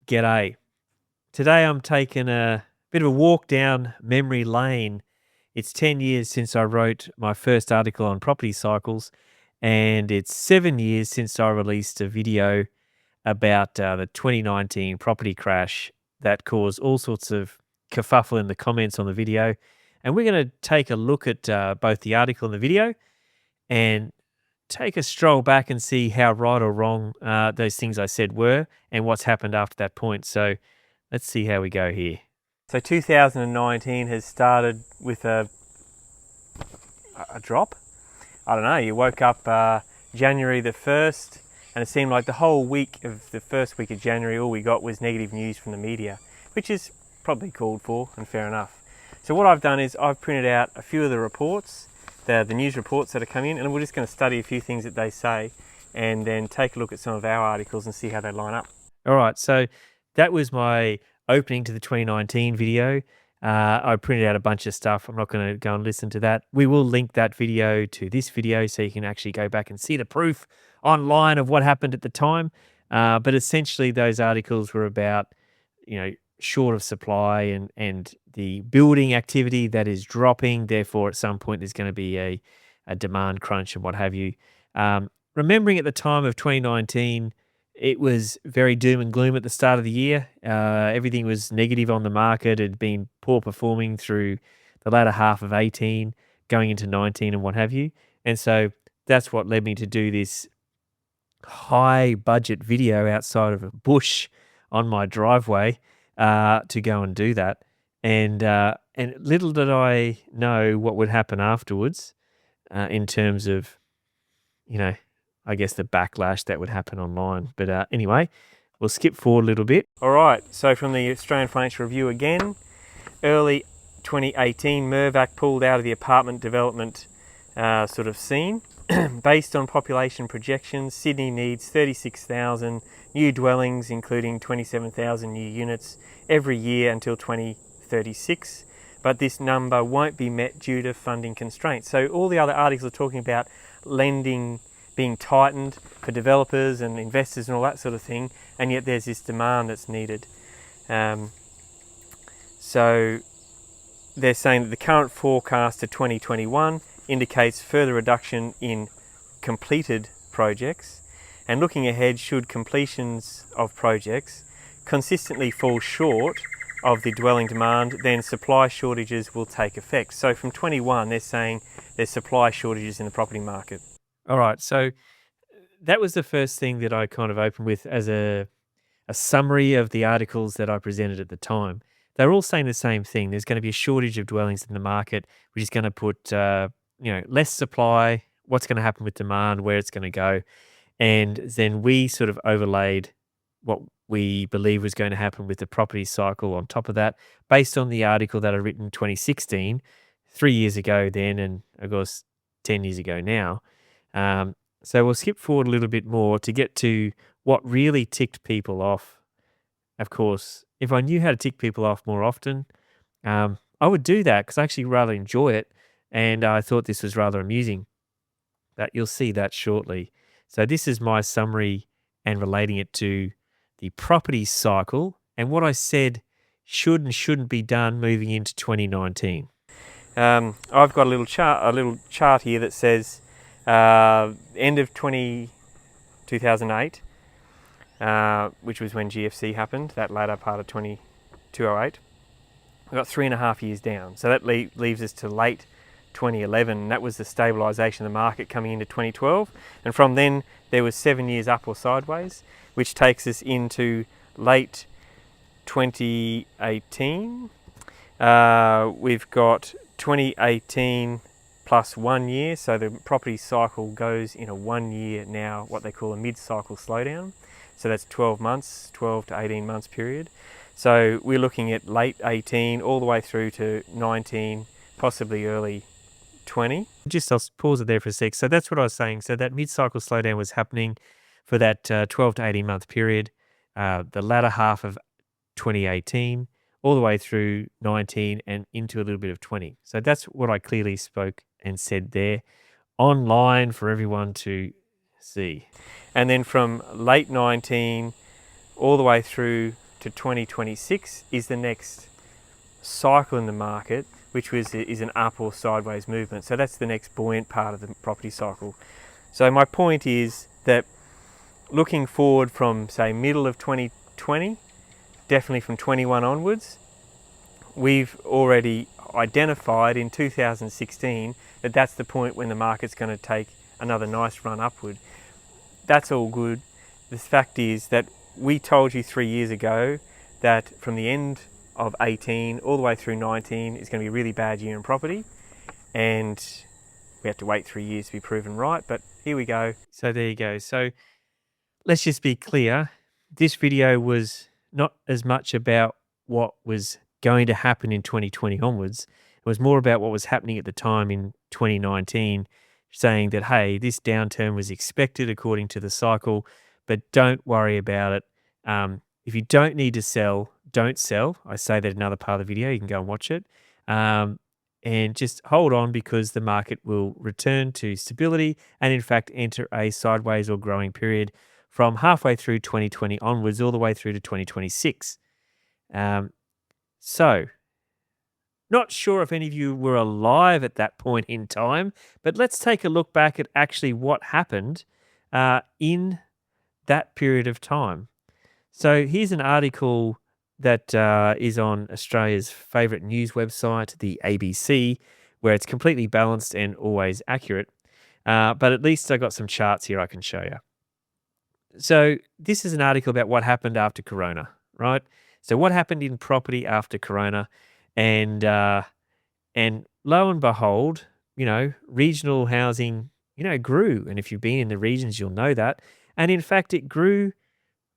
G'day. Today I'm taking a bit of a walk down memory lane. It's 10 years since I wrote my first article on property cycles, and it's 7 years since I released a video about the 2019 property crash that caused all sorts of kerfuffle in the comments on the video. And we're going to take a look at both the article and the video and take a stroll back and see how right or wrong those things I said were and what's happened after that point. So let's see how we go here. So 2019 has started with a drop. I don't know, you woke up January the 1st and it seemed like the whole week of the first week of January all we got was negative news from the media, which is probably called for and fair enough. So what I've done is I've printed out a few of the reports, the news reports that are coming in, and we're just going to study a few things that they say and then take a look at some of our articles and see how they line up. All right, so that was my opening to the 2019 video. I printed out a bunch of stuff. I'm not going to go and listen to that. We will link that video to this video so you can actually go back and see the proof online of what happened at the time. But essentially those articles were about, short of supply and the building activity that is dropping. Therefore, at some point, there's going to be a demand crunch and what have you. Remembering at the time of 2019, it was very doom and gloom at the start of the year. Everything was negative on the market. It had been poor performing through the latter half of 18, going into 19 and what have you. And so that's what led me to do this high budget video outside of a bush on my driveway to go and do that. And little did I know what would happen afterwards in terms of, I guess the backlash that would happen online. But anyway, we'll skip forward a little bit. All right, so from the Australian Financial Review again, early 2018, Mirvac pulled out of the apartment development sort of scene. Based on population projections, Sydney needs 36,000 new dwellings, including 27,000 new units every year until 2036. But this number won't be met due to funding constraints. So all the other articles are talking about lending being tightened for developers and investors and all that sort of thing, and yet there's this demand that's needed. So they're saying that the current forecast to 2021 indicates further reduction in completed projects, and looking ahead, should completions of projects consistently fall short of the dwelling demand, then supply shortages will take effect. So from 21, they're saying there's supply shortages in the property market. All right, so that was the first thing that I kind of opened with as a summary of the articles that I presented at the time. They're all saying the same thing. There's going to be a shortage of dwellings in the market, which is going to put less supply, what's going to happen with demand, where it's going to go. And then we sort of overlaid what we believe was going to happen with the property cycle on top of that, based on the article that I written in 2016, 3 years ago then, and of course 10 years ago now. So we'll skip forward a little bit more to get to what really ticked people off. Of course, if I knew how to tick people off more often, I would do that because I actually rather enjoy it. And I thought this was rather amusing. But you'll see that shortly. So this is my summary and relating it to the property cycle and what I said should and shouldn't be done moving into 2019. I've got a little chart here that says end of 2008, which was when GFC happened, that latter part of 2008. We've got 3.5 years down. So that leaves us to late 2011. That was the stabilisation of the market coming into 2012. And from then, there was 7 years up or sideways, which takes us into late 2018. We've got 2018 plus 1 year. So the property cycle goes in a 1 year now, what they call a mid-cycle slowdown. So that's 12 to 18 months period. So we're looking at late 18 all the way through to 19, possibly early 20. I'll pause it there for a sec. So that's what I was saying. So that mid-cycle slowdown was happening for that 12 to 18 month period, the latter half of 2018, all the way through 19 and into a little bit of 20. So that's what I clearly spoke and said there online for everyone to see. And then from late 19 all the way through to 2026 is the next cycle in the market, which is an up or sideways movement. So that's the next buoyant part of the property cycle. So my point is that looking forward from, say, middle of 2020, definitely from 21 onwards, we've already identified in 2016 that that's the point when the market's going to take another nice run upward. That's all good. The fact is that we told you 3 years ago that from the end of 18 all the way through 19 is going to be a really bad year in property, and we have to wait 3 years to be proven right, but here we go. So there you go. So let's just be clear. This video was not as much about what was going to happen in 2020 onwards. It was more about what was happening at the time in 2019, saying that, hey, this downturn was expected according to the cycle, but don't worry about it. If you don't need to sell, don't sell. I say that in another part of the video. You can go and watch it. And just hold on, because the market will return to stability and, in fact, enter a sideways or growing period from halfway through 2020 onwards all the way through to 2026. So, not sure if any of you were alive at that point in time, but let's take a look back at actually what happened in that period of time. So here's an article that is on Australia's favourite news website, the ABC, where it's completely balanced and always accurate. But at least I got some charts here I can show you. So this is an article about what happened after Corona, right? So what happened in property after Corona, and lo and behold, regional housing, grew. And if you've been in the regions, you'll know that. And in fact, it grew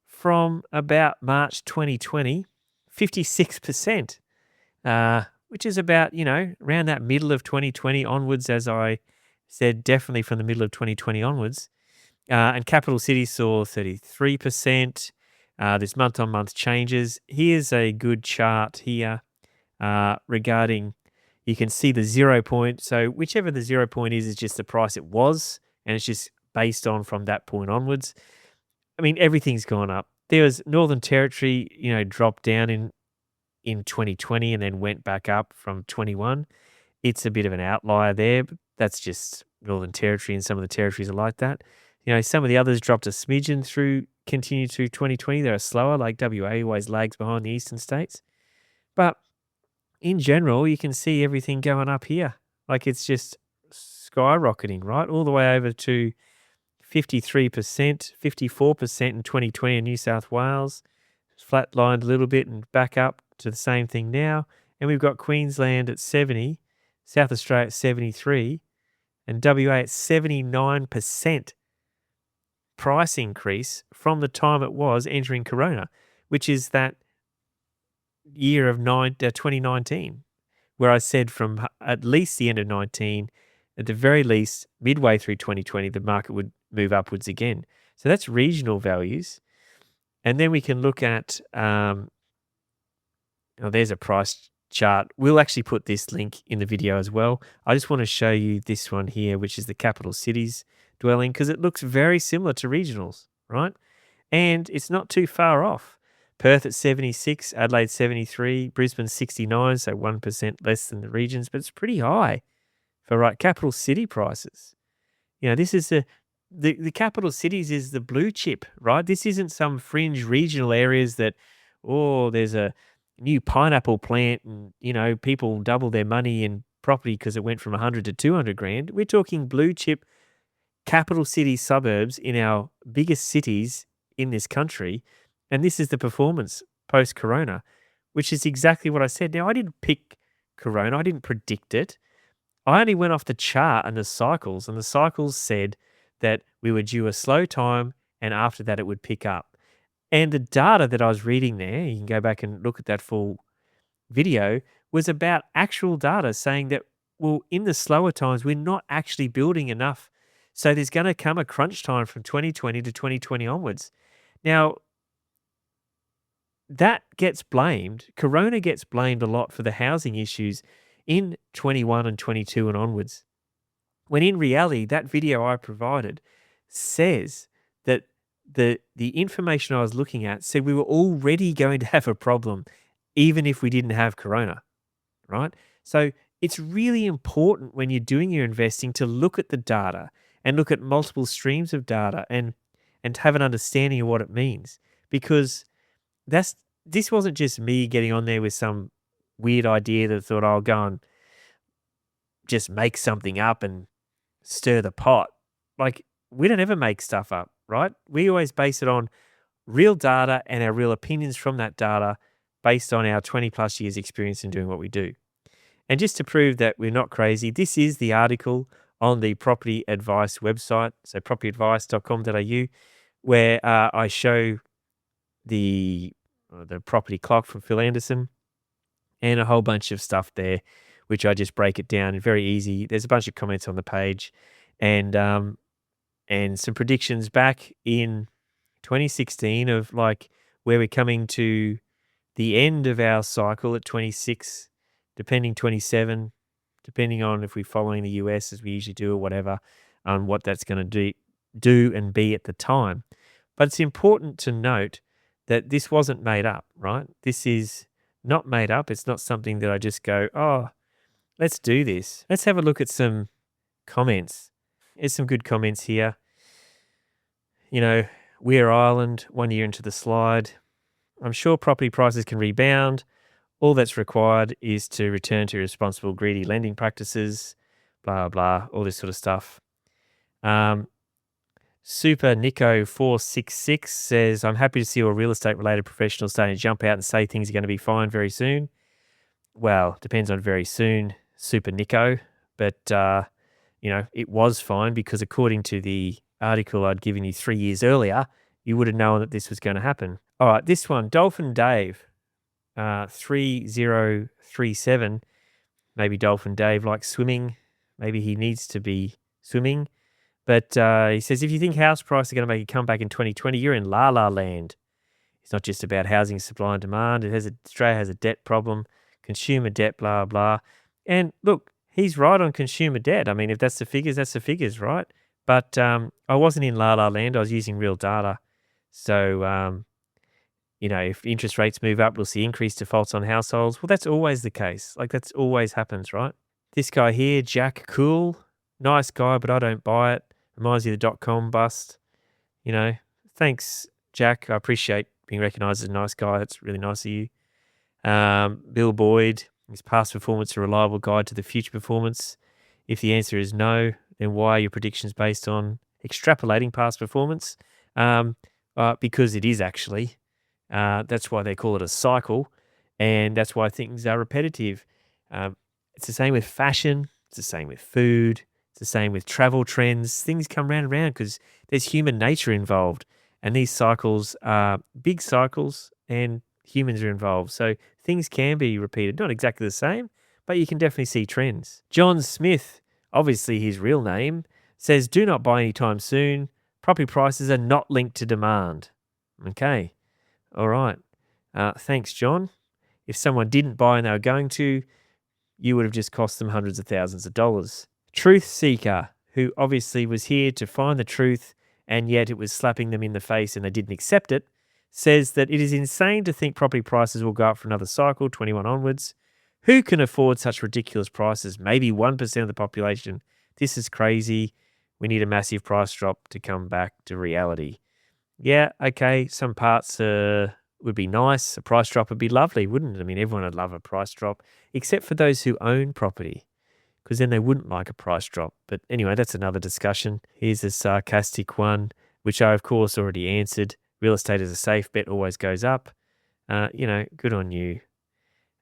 from about March 2020, 56%, which is about, around that middle of 2020 onwards, as I said, definitely from the middle of 2020 onwards. And capital cities saw 33%. There's month-on-month changes. Here's a good chart here regarding, you can see the 0 point. So whichever the 0 point is just the price it was, and it's just based on from that point onwards. I mean, everything's gone up. There was Northern Territory, dropped down in 2020 and then went back up from 21. It's a bit of an outlier there, but that's just Northern Territory, and some of the territories are like that. Some of the others dropped a smidgen continued through 2020. They're slower, like WA always lags behind the eastern states. But in general, you can see everything going up here. Like, it's just skyrocketing, right? All the way over to 53%, 54% in 2020 in New South Wales. Flatlined a little bit and back up to the same thing now. And we've got Queensland at 70, South Australia at 73, and WA at 79% price increase from the time it was entering Corona, which is that year of 2019, where I said from at least the end of 19, at the very least, midway through 2020, the market would move upwards again. So that's regional values. And then we can look at, there's a price chart. We'll actually put this link in the video as well. I just want to show you this one here, which is the capital cities dwelling, because it looks very similar to regionals, right? And it's not too far off. Perth at 76, Adelaide 73, Brisbane 69, so 1% less than the regions, but it's pretty high for capital city prices. This is the capital cities is the blue chip, right? This isn't some fringe regional areas that, there's a new pineapple plant and, people double their money in property because it went from 100 to 200 grand. We're talking blue chip capital city suburbs in our biggest cities in this country. And this is the performance post-Corona, which is exactly what I said. Now, I didn't pick Corona. I didn't predict it. I only went off the chart and the cycles said that we were due a slow time, and after that it would pick up. And the data that I was reading there, you can go back and look at that full video, was about actual data saying that, in the slower times, we're not actually building enough. So there's going to come a crunch time from 2020 to 2020 onwards. Now, that gets blamed. Corona gets blamed a lot for the housing issues in 21 and 22 and onwards. When in reality, that video I provided says that the information I was looking at said we were already going to have a problem, even if we didn't have corona, right? So it's really important when you're doing your investing to look at the data and look at multiple streams of data and have an understanding of what it means, because this wasn't just me getting on there with some weird idea that thought I'll go and just make something up and stir the pot. Like, we don't ever make stuff up, right? We always base it on real data and our real opinions from that data based on our 20 plus years experience in doing what we do. And just to prove that we're not crazy, this is the article on the Property Advice website, so propertyadvice.com.au, where I show the property clock from Phil Anderson and a whole bunch of stuff there, which I just break it down and very easy. There's a bunch of comments on the page, and some predictions back in 2016 of like where we're coming to the end of our cycle at 26, depending 27, depending on if we're following the US as we usually do or whatever, on what that's going to do and be at the time. But it's important to note that this wasn't made up, right? This is not made up. It's not something that I just go, oh, let's do this. Let's have a look at some comments. There's some good comments here. You know, We're Ireland, 1 year into the slide. I'm sure property prices can rebound. All that's required is to return to responsible, greedy lending practices, blah, blah, all this sort of stuff. Super Nico 466 says, I'm happy to see all real estate related professionals starting to jump out and say things are going to be fine very soon. Well, depends on very soon, Super Nico. But, it was fine because according to the article I'd given you 3 years earlier, you would have known that this was going to happen. All right, this one, Dolphin Dave, 3037. Maybe Dolphin Dave likes swimming. Maybe he needs to be swimming. But he says, if you think house prices are going to make a comeback in 2020, you're in la-la land. It's not just about housing supply and demand. Australia has a debt problem, consumer debt, blah, blah. And look, he's right on consumer debt. I mean, if that's the figures, right? But I wasn't in la-la land. I was using real data. So, if interest rates move up, we'll see increased defaults on households. Well, that's always the case. Like, that's always happens, right? This guy here, Jack Cool, nice guy, but I don't buy it. Reminds you of the .com bust. Thanks, Jack. I appreciate being recognised as a nice guy. That's really nice of you. Bill Boyd, is past performance a reliable guide to the future performance? If the answer is no, then why are your predictions based on extrapolating past performance? Because it is actually. That's why they call it a cycle, and that's why things are repetitive. It's the same with fashion. It's the same with food. It's the same with travel trends. Things come round and round because there's human nature involved. And these cycles are big cycles and humans are involved. So things can be repeated. Not exactly the same, but you can definitely see trends. John Smith, obviously his real name, says, do not buy anytime soon. Property prices are not linked to demand. Okay. All right. Thanks, John. If someone didn't buy and they were going to, you would have just cost them hundreds of thousands of dollars. Truth Seeker, who obviously was here to find the truth and yet it was slapping them in the face and they didn't accept it, says that it is insane to think property prices will go up for another cycle, 21 onwards. Who can afford such ridiculous prices? Maybe 1% of the population. This is crazy. We need a massive price drop to come back to reality. Yeah, okay, some parts would be nice. A price drop would be lovely, wouldn't it? I mean, everyone would love a price drop, except for those who own property, because then they wouldn't like a price drop. But anyway, that's another discussion. Here's a sarcastic one, which I, of course, already answered. Real estate is a safe bet, always goes up. Good on you.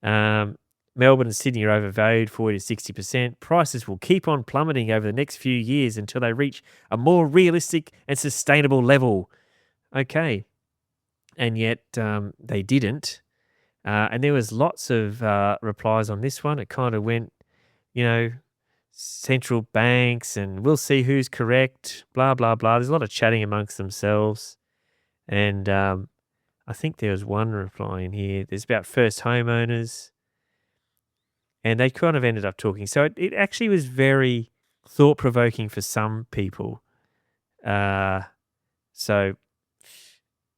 Melbourne and Sydney are overvalued 40 to 60%. Prices will keep on plummeting over the next few years until they reach a more realistic and sustainable level. Okay. And yet they didn't. And there was lots of replies on this one. It kind of went, central banks and we'll see who's correct, blah, blah, blah. There's a lot of chatting amongst themselves. And I think there was one reply in here. There's about first homeowners. And they kind of ended up talking. So it actually was very thought-provoking for some people. So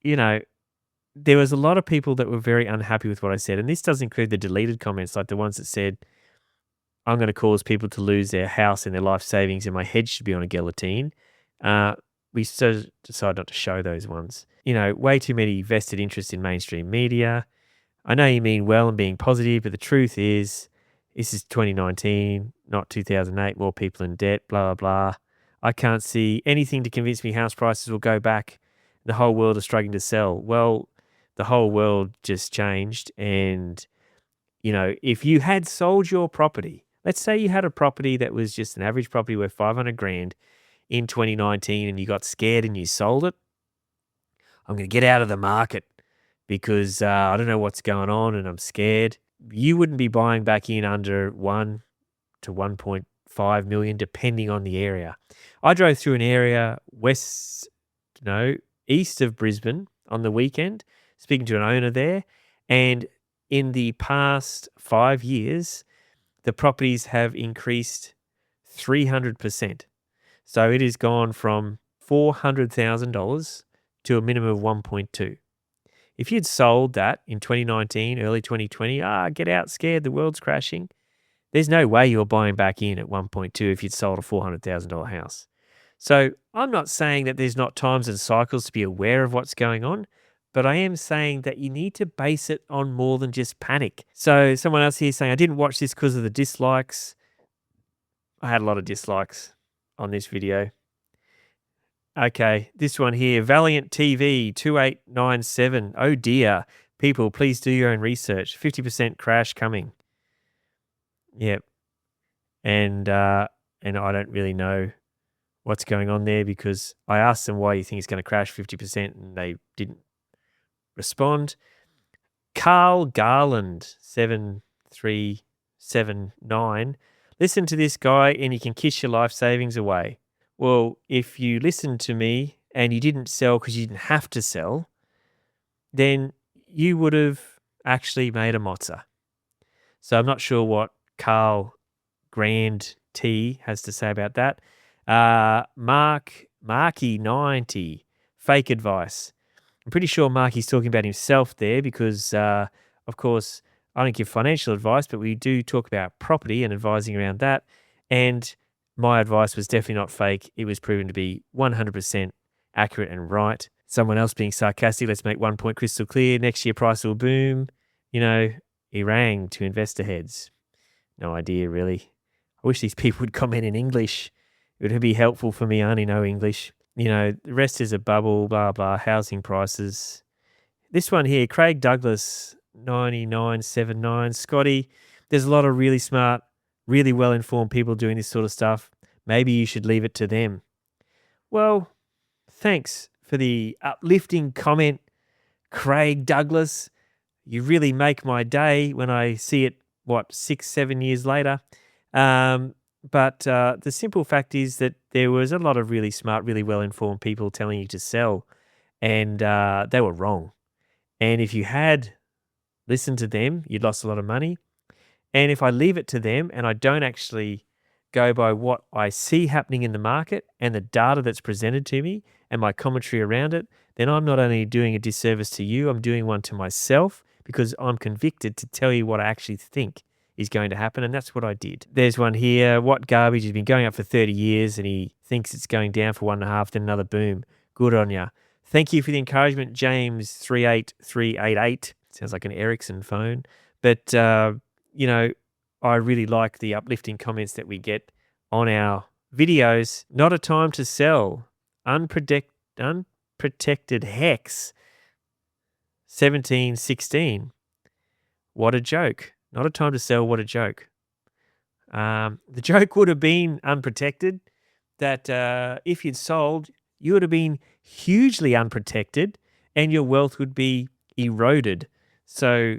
there was a lot of people that were very unhappy with what I said. And this does include the deleted comments, like the ones that said, I'm going to cause people to lose their house and their life savings and my head should be on a guillotine. We decided not to show those ones. Way too many vested interests in mainstream media. I know you mean well and being positive, but the truth is, this is 2019, not 2008, more people in debt, blah, blah, blah. I can't see anything to convince me house prices will go back. The whole world is struggling to sell. Well, the whole world just changed. And, if you had sold your property, let's say you had a property that was just an average property worth 500 grand in 2019 and you got scared and you sold it, I'm going to get out of the market because I don't know what's going on and I'm scared. You wouldn't be buying back in under 1 to 1.5 million, depending on the area. I drove through an area east of Brisbane on the weekend, speaking to an owner there, and in the past 5 years, the properties have increased 300%. So it has gone from $400,000 to a minimum of 1.2. If you'd sold that in 2019, early 2020, get out scared, the world's crashing, there's no way you're buying back in at 1.2 if you'd sold a $400,000 house. So I'm not saying that there's not times and cycles to be aware of what's going on, but I am saying that you need to base it on more than just panic. So someone else here saying, I didn't watch this because of the dislikes. I had a lot of dislikes on this video. Okay, this one here, Valiant TV 2897. Oh dear. People, please do your own research. 50% crash coming. Yep. And I don't really know what's going on there because I asked them why you think it's going to crash 50% and they didn't respond. Carl Garland 7379. Listen to this guy and you can kiss your life savings away. Well, if you listened to me and you didn't sell because you didn't have to sell, then you would have actually made a mozza. So I'm not sure what Carl Grand T has to say about that. Marky90, fake advice. I'm pretty sure Marky's talking about himself there because, of course, I don't give financial advice, but we do talk about property and advising around that. And my advice was definitely not fake. It was proven to be 100% accurate and right. Someone else being sarcastic, let's make one point crystal clear. Next year price will boom. He rang to investor heads. No idea, really. I wish these people would comment in English. It would be helpful for me. I only know English. The rest is a bubble, blah, blah, housing prices. This one here, Craig Douglas, 9979. Scotty, there's a lot of really smart, really well-informed people doing this sort of stuff. Maybe you should leave it to them. Well, thanks for the uplifting comment, Craig Douglas. You really make my day when I see it, 6-7 years later. But the simple fact is that there was a lot of really smart, really well-informed people telling you to sell, and they were wrong. And if you had listened to them, you'd lost a lot of money. And if I leave it to them and I don't actually go by what I see happening in the market and the data that's presented to me and my commentary around it, then I'm not only doing a disservice to you, I'm doing one to myself because I'm convicted to tell you what I actually think is going to happen, and that's what I did. There's one here, what garbage has been going up for 30 years and he thinks it's going down for 1.5, then another boom. Good on ya. Thank you for the encouragement, James 38388. Sounds like an Ericsson phone. But, I really like the uplifting comments that we get on our videos. Not a time to sell. Unprotected Hex 1716. What a joke. Not a time to sell. What a joke. The joke would have been unprotected, that if you'd sold, you would have been hugely unprotected and your wealth would be eroded. So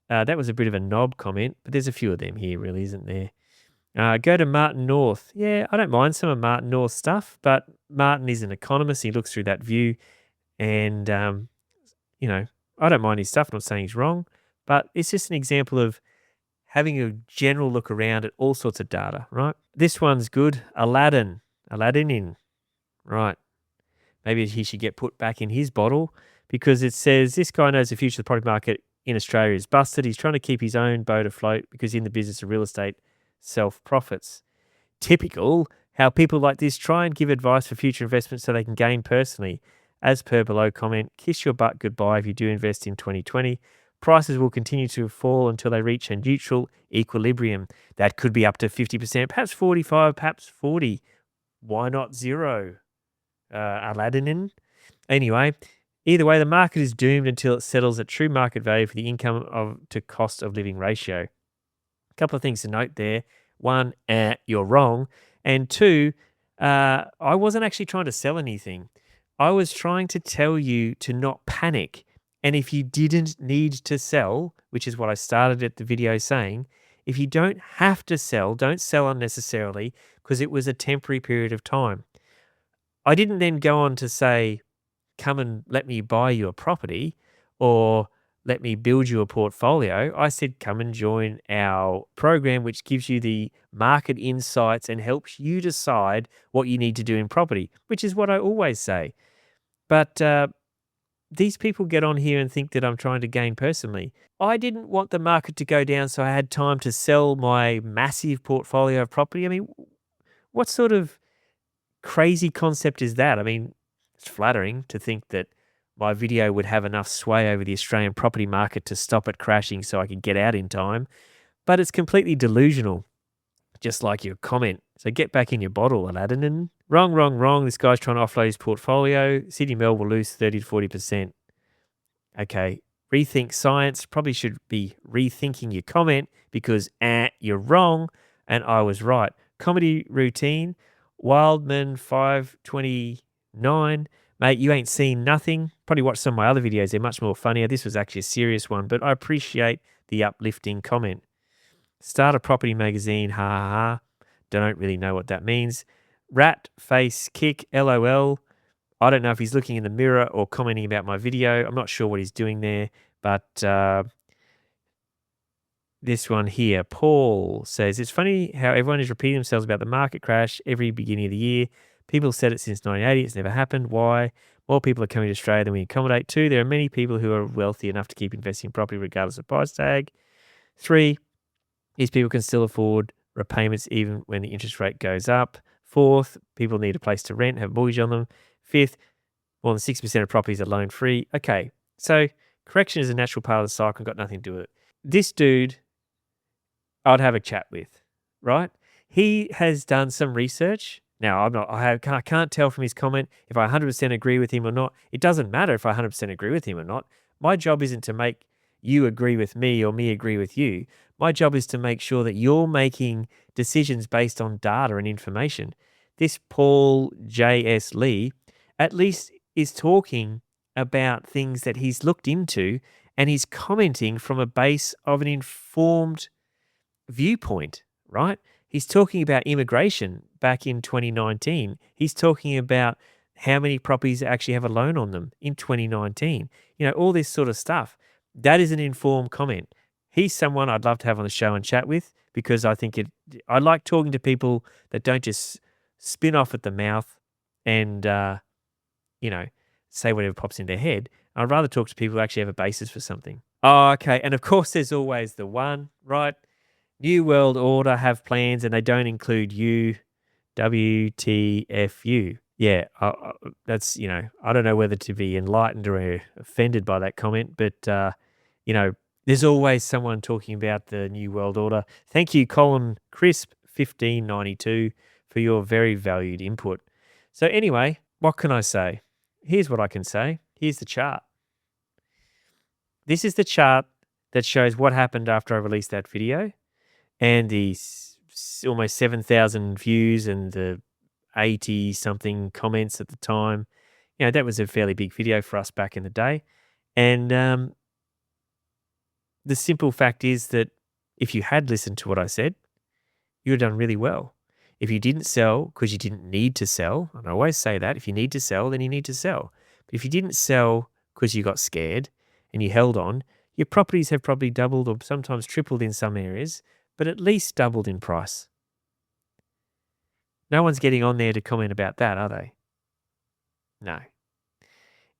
that was a bit of a knob comment, but there's a few of them here, really, isn't there? Go to Martin North. Yeah, I don't mind some of Martin North's stuff, but Martin is an economist. He looks through that view and, I don't mind his stuff. I'm not saying he's wrong, but it's just an example of having a general look around at all sorts of data, right? This one's good. Aladdin in, right. Maybe he should get put back in his bottle because it says this guy knows the future of the property market in Australia is busted. He's trying to keep his own boat afloat because he's in the business of real estate self-profits. Typical how people like this try and give advice for future investments so they can gain personally. As per below comment, kiss your butt goodbye if you do invest in 2020. Prices will continue to fall until they reach a neutral equilibrium. That could be up to 50%, perhaps 45, perhaps 40. Why not zero? Aladdin. Anyway, either way, the market is doomed until it settles at true market value for the income to cost of living ratio. A couple of things to note there. One, you're wrong. And two, I wasn't actually trying to sell anything. I was trying to tell you to not panic. And if you didn't need to sell, which is what I started at the video saying, if you don't have to sell, don't sell unnecessarily because it was a temporary period of time. I didn't then go on to say, come and let me buy you a property or let me build you a portfolio. I said, come and join our program, which gives you the market insights and helps you decide what you need to do in property, which is what I always say. But these people get on here and think that I'm trying to gain personally. I didn't want the market to go down so I had time to sell my massive portfolio of property. I mean, what sort of crazy concept is that? I mean, it's flattering to think that my video would have enough sway over the Australian property market to stop it crashing so I could get out in time, but it's completely delusional, just like your comment. So get back in your bottle, Aladdin. Wrong. This guy's trying to offload his portfolio. Sydney Mel will lose 30 to 40%. Okay, rethink science. Probably should be rethinking your comment because you're wrong and I was right. Comedy routine, Wildman 529. Mate, you ain't seen nothing. Probably watch some of my other videos. They're much more funnier. This was actually a serious one, but I appreciate the uplifting comment. Start a property magazine. Ha ha ha. Don't really know what that means. Rat face kick. LOL. I don't know if he's looking in the mirror or commenting about my video. I'm not sure what he's doing there, but this one here, Paul says, it's funny how everyone is repeating themselves about the market crash every beginning of the year. People said it since 1980. It's never happened. Why? More people are coming to Australia than we accommodate. 2, there are many people who are wealthy enough to keep investing in property regardless of price tag. 3, these people can still afford repayments even when the interest rate goes up. 4th, people need a place to rent, have a mortgage on them. 5th, more than 6% of properties are loan free. Okay, so correction is a natural part of the cycle, got nothing to do with it. This dude, I'd have a chat with, right? He has done some research. Now, I can't tell from his comment if I 100% agree with him or not. It doesn't matter if I 100% agree with him or not. My job isn't to make you agree with me or me agree with you. My job is to make sure that you're making decisions based on data and information. This Paul J.S. Lee at least is talking about things that he's looked into and he's commenting from a base of an informed viewpoint, right? He's talking about immigration back in 2019. He's talking about how many properties actually have a loan on them in 2019. You know, all this sort of stuff. That is an informed comment. He's someone I'd love to have on the show and chat with because I think I like talking to people that don't just spin off at the mouth and, say whatever pops in their head. I'd rather talk to people who actually have a basis for something. Oh, okay. And of course, there's always the one, right? New World Order have plans and they don't include you. WTFU. Yeah, that's, I don't know whether to be enlightened or offended by that comment, but, there's always someone talking about the New World Order. Thank you, Colin Crisp, 1592, for your very valued input. So anyway, what can I say? Here's what I can say. Here's the chart. This is the chart that shows what happened after I released that video and the almost 7,000 views and the 80-something comments at the time. That was a fairly big video for us back in the day. And the simple fact is that if you had listened to what I said, you would have done really well. If you didn't sell because you didn't need to sell, and I always say that, if you need to sell, then you need to sell. But if you didn't sell because you got scared and you held on, your properties have probably doubled or sometimes tripled in some areas, but at least doubled in price. No one's getting on there to comment about that, are they? No.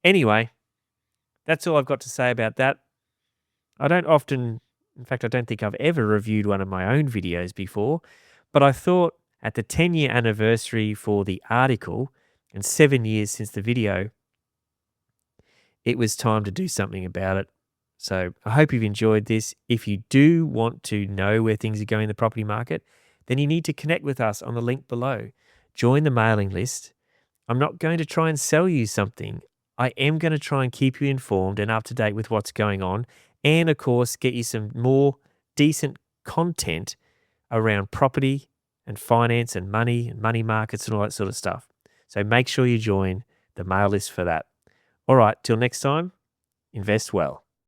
Anyway, That's all I've got to say about that. I don't often, in fact, I don't think I've ever reviewed one of my own videos before, but I thought at the 10-year anniversary for the article and 7 years since the video, it was time to do something about it. So I hope you've enjoyed this. If you do want to know where things are going in the property market, then you need to connect with us on the link below. Join the mailing list. I'm not going to try and sell you something. I am going to try and keep you informed and up to date with what's going on, and of course, get you some more decent content around property and finance and money markets and all that sort of stuff. So make sure you join the mail list for that. All right, till next time, invest well.